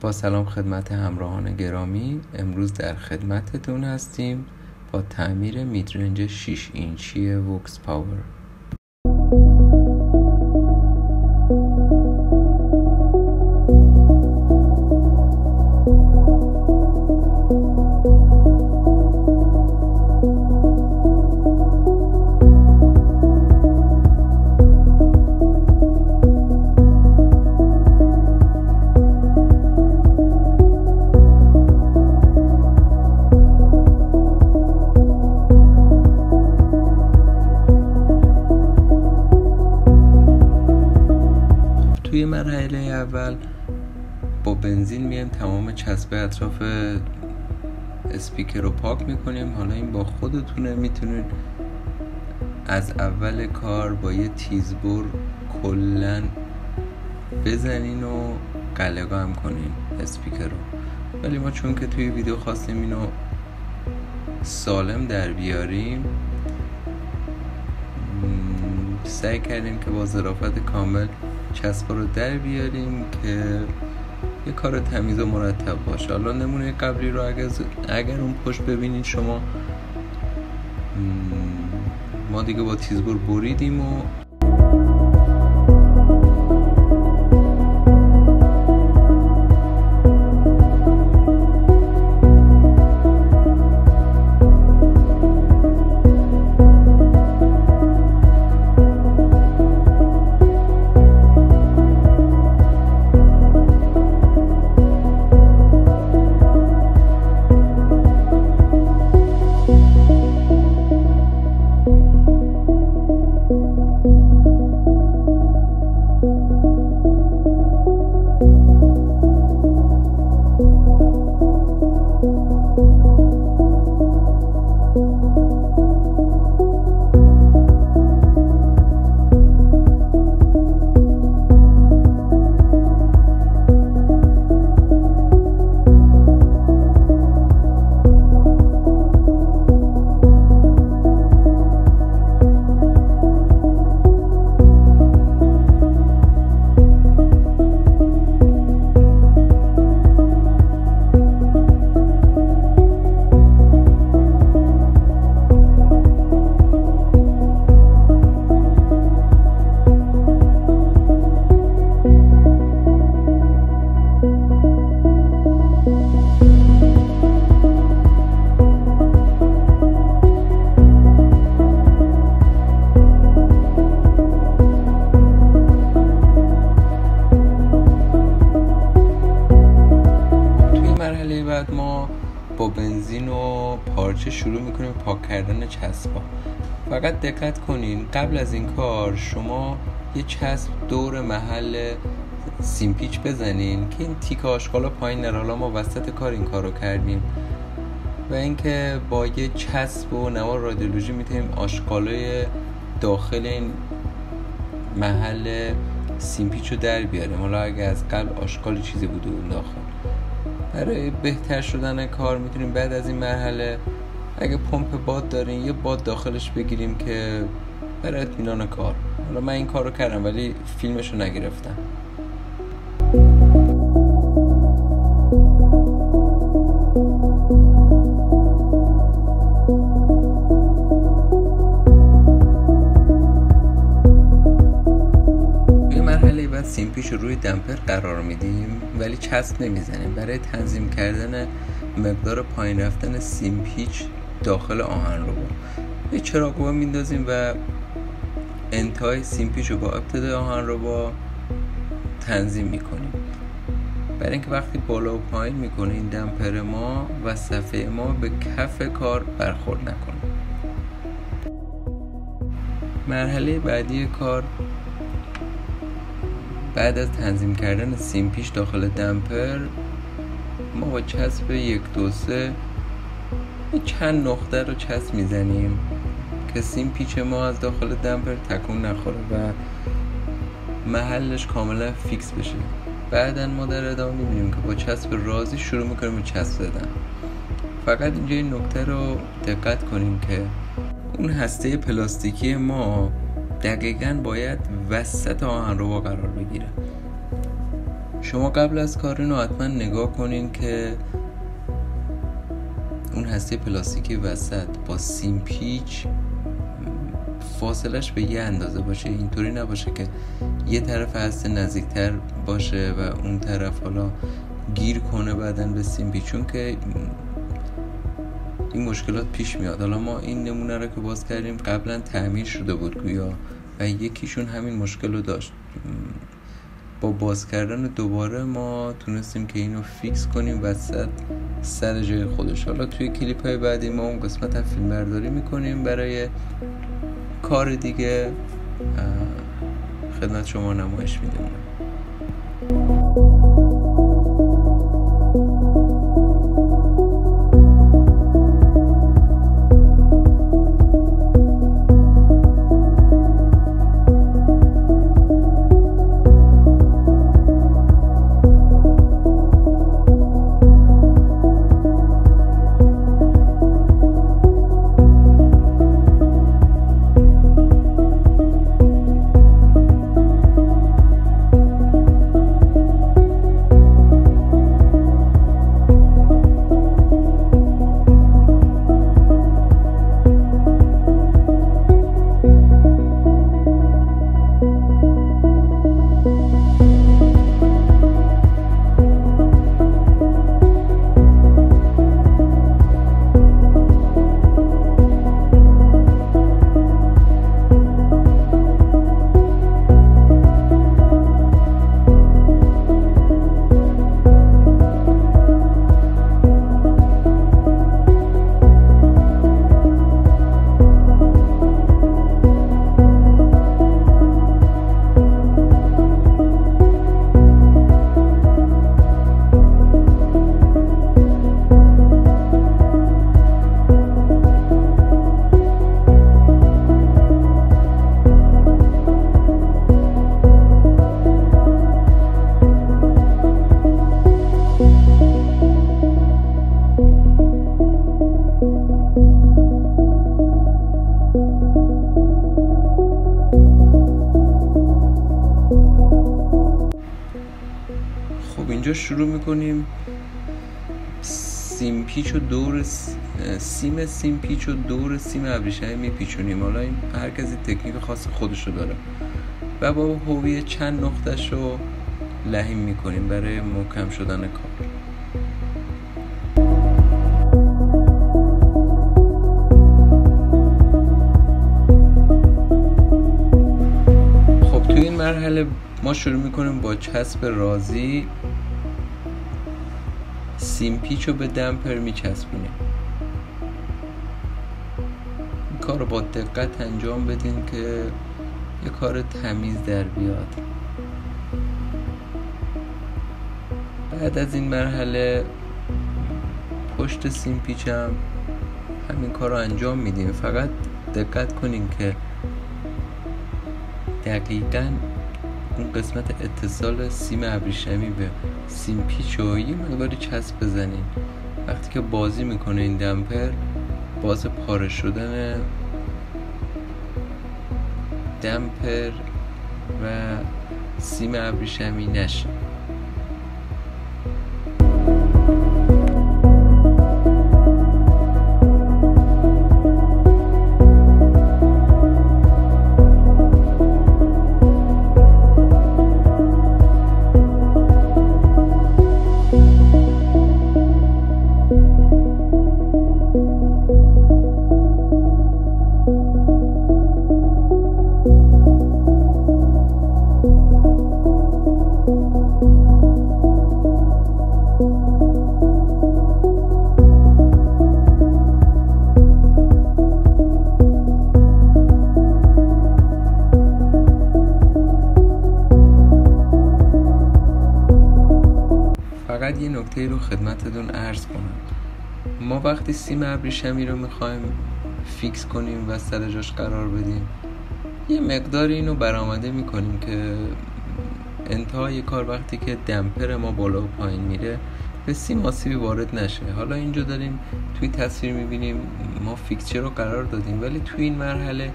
با سلام خدمت همراهان گرامی. امروز در خدمتتون هستیم با تعمیر میدرنج 6 اینچی ووکس پاور. توی مرحله اول با بنزین میایم تمام چسب اطراف اسپیکر رو پاک میکنیم. حالا این با خودتونه، میتونید از اول کار با یه تیزبر کلن بزنین و قلقم کنین اسپیکر رو. ولی ما چون که توی ویدیو خواستیم اینو سالم در بیاریم، سعی کردیم که با ظرافت کامل چسبا رو در بیاریم که یه کار تمیز و مرتب باشه. حالا نمونه قبلی رو اگر اون پشت ببینید شما، ما دیگه با تیزبر بریدیم و بعد ما با بنزین و پارچه شروع میکنیم پاک کردن چسبا. فقط دقت کنین قبل از این کار شما یه چسب دور محل سیمپیچ بزنین که این تیک آشغالا پایین نره. حالا ما وسط کار این کارو کردیم و اینکه با یه چسب و نوار رادیولوژی میتونیم آشغالای داخل این محل سیمپیچ رو در بیاریم. حالا اگه از قبل آشغال چیزی بوده اون داخل، برای بهتر شدن کار میتونیم بعد از این مرحله اگه پمپ باد دارین یه باد داخلش بگیریم که برای اطمینان کار. حالا من این کار رو کردم ولی فیلمش رو نگرفتم. سیمپیچ رو روی دمپر قرار میدیم ولی چسب نمیزنیم برای تنظیم کردن مقدار پایین رفتن سیمپیچ داخل آهنربا. یه چراغ‌با میندازیم و انتهای سیمپیچ رو با ابتدای آهنربا تنظیم میکنیم برای اینکه وقتی بالا و پایین میکنه این دمپر ما و صفحه ما به کف کار برخورد نکنه. مرحله بعدی کار بعد از تنظیم کردن سیمپیچ داخل دمپر، ما با چسب 1 2 3 چند نقطه رو چسب میزنیم که سیمپیچ ما از داخل دمپر تکون نخوره و محلش کاملا فیکس بشه. بعداً ما در ادامه میبینیم که با چسب رازی شروع میکنیم به چسب زدن. فقط اینجا این نکته رو دقت کنیم که اون هسته پلاستیکی ما دقیقاً باید وسط آهنربا قرار بگیره. شما قبل از کار اینو حتما نگاه کنین که اون هسته پلاستیکی وسط با سیم پیچ فاصلش به یه اندازه باشه، اینطوری نباشه که یه طرف هسته نزدیکتر باشه و اون طرف حالا گیر کنه بعدن به سیم پیچ، چون که این مشکلات پیش میاد. حالا ما این نمونه رو که باز کردیم قبلا تعمیر شده بود گویا و یکیشون همین مشکل رو داشت. با باز کردن دوباره ما تونستیم که اینو فیکس کنیم وسط سر جای خودش. حالا توی کلیپ های بعدی ما اون قسمت هم فیلم برداری میکنیم برای کار دیگه، خدمت شما نمایش میدیم. اینجا شروع میکنیم سیم پیچ و دور سیم پیچ و دور سیم ابریشمی میپیچونیم. حالا این هر کسی تکنیک خاص خودشو داره و با حوی چند نقطه‌شو لحیم میکنیم برای محکم شدن کار. خب توی این مرحله ما شروع میکنیم با چسب رازی سیم پیچ رو به دمپر میچسبونیم. این کار رو با دقت انجام بدین که یه کار تمیز در بیاد. بعد از این مرحله پشت سیم پیچ هم همین کار رو انجام میدیم. فقط دقت کنین که دقیقاً اون قسمت اتصال سیم ابریشمی به سیم پیچ رو یه مقداری چسب بزنین. وقتی که بازی میکنه این دمپر باعث پاره شدن دمپر و سیم ابریشمی نشه. فقط یه نکته رو خدمتتون عرض کنم. ما وقتی سیم ابریشمی رو میخوایم فیکس کنیم و سر جاش قرار بدیم یه مقداری اینو برآمده میکنیم که انتهای کار وقتی که دمپر ما بالا و پایین میره به سیم آسیبی وارد نشه. حالا اینجا داریم توی تصویر میبینیم ما فیکسچر رو قرار دادیم، ولی توی این مرحله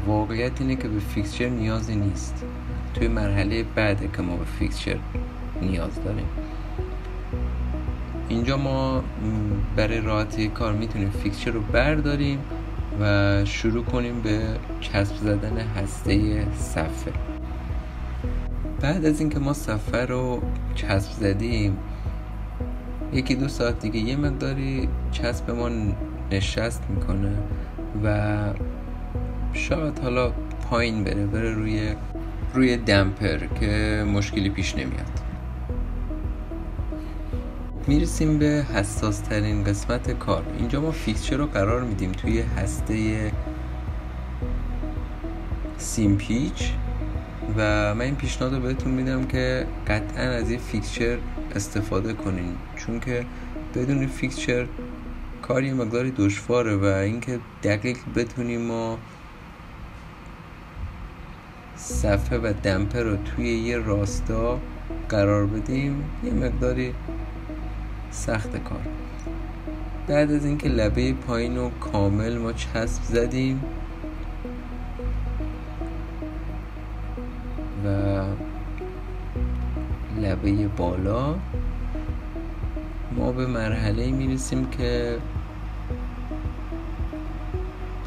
واقعیت اینه که به فیکسچر نیازی نیست. توی مرحله بعده که ما به فیکسچر نیاز داریم. اینجا ما برای راحتی کار میتونیم فیکسچر رو برداریم و شروع کنیم به چسب زدن هسته صفحه. بعد از اینکه ما صفحه رو چسب زدیم 1-2 ساعت دیگه یه مقداری چسب ما نشست میکنه و شاید حالا پایین بره روی دمپر که مشکلی پیش نمیاد. میرسیم به حساس ترین قسمت کار. اینجا ما فیکسچر رو قرار میدیم توی هسته سیم پیچ و من این پیشنهاد رو بهتون میدم که قطعا از این فیکسچر استفاده کنین، چون که بدون فیکسچر کار یه مقداری دشواره و اینکه دقیق بتونیم ما صفحه و دمپر رو توی یه راستا قرار بدیم یه مقداری سخت کار. بعد از اینکه لبه پایین رو کامل ما چسب زدیم و لبه بالا، ما به مرحله میرسیم که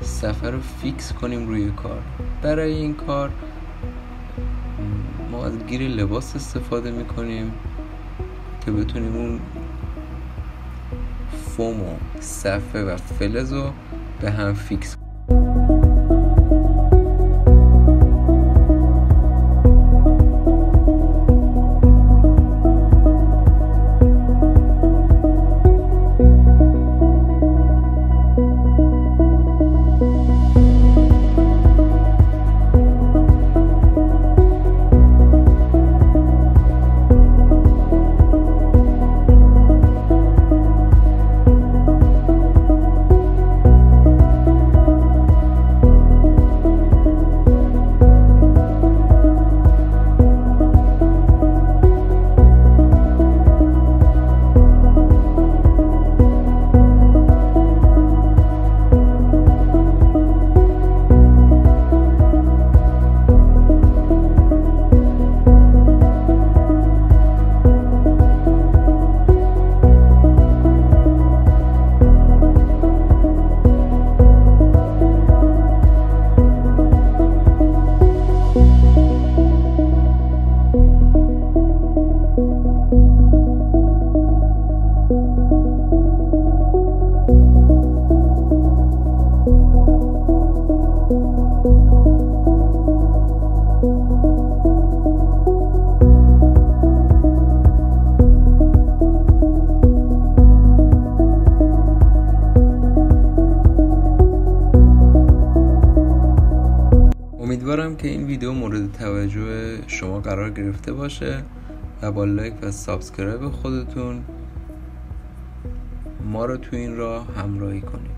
صفحه رو فیکس کنیم روی کار. برای این کار ما از گیر لباس استفاده میکنیم که بتونیم اون فوم و صفحه و فلز رو به هم فیکس کنیم. امیدوارم که این ویدیو مورد توجه شما قرار گرفته باشه و با لایک و سابسکرایب خودتون ما رو تو این راه همراهی کنید.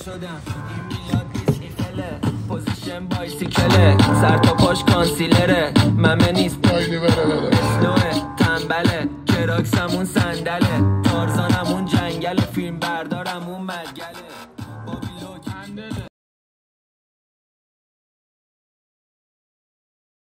شدم این میلاد پیچ ایفله پوزیشن بایسیکله سر تا پاش کانسیلره من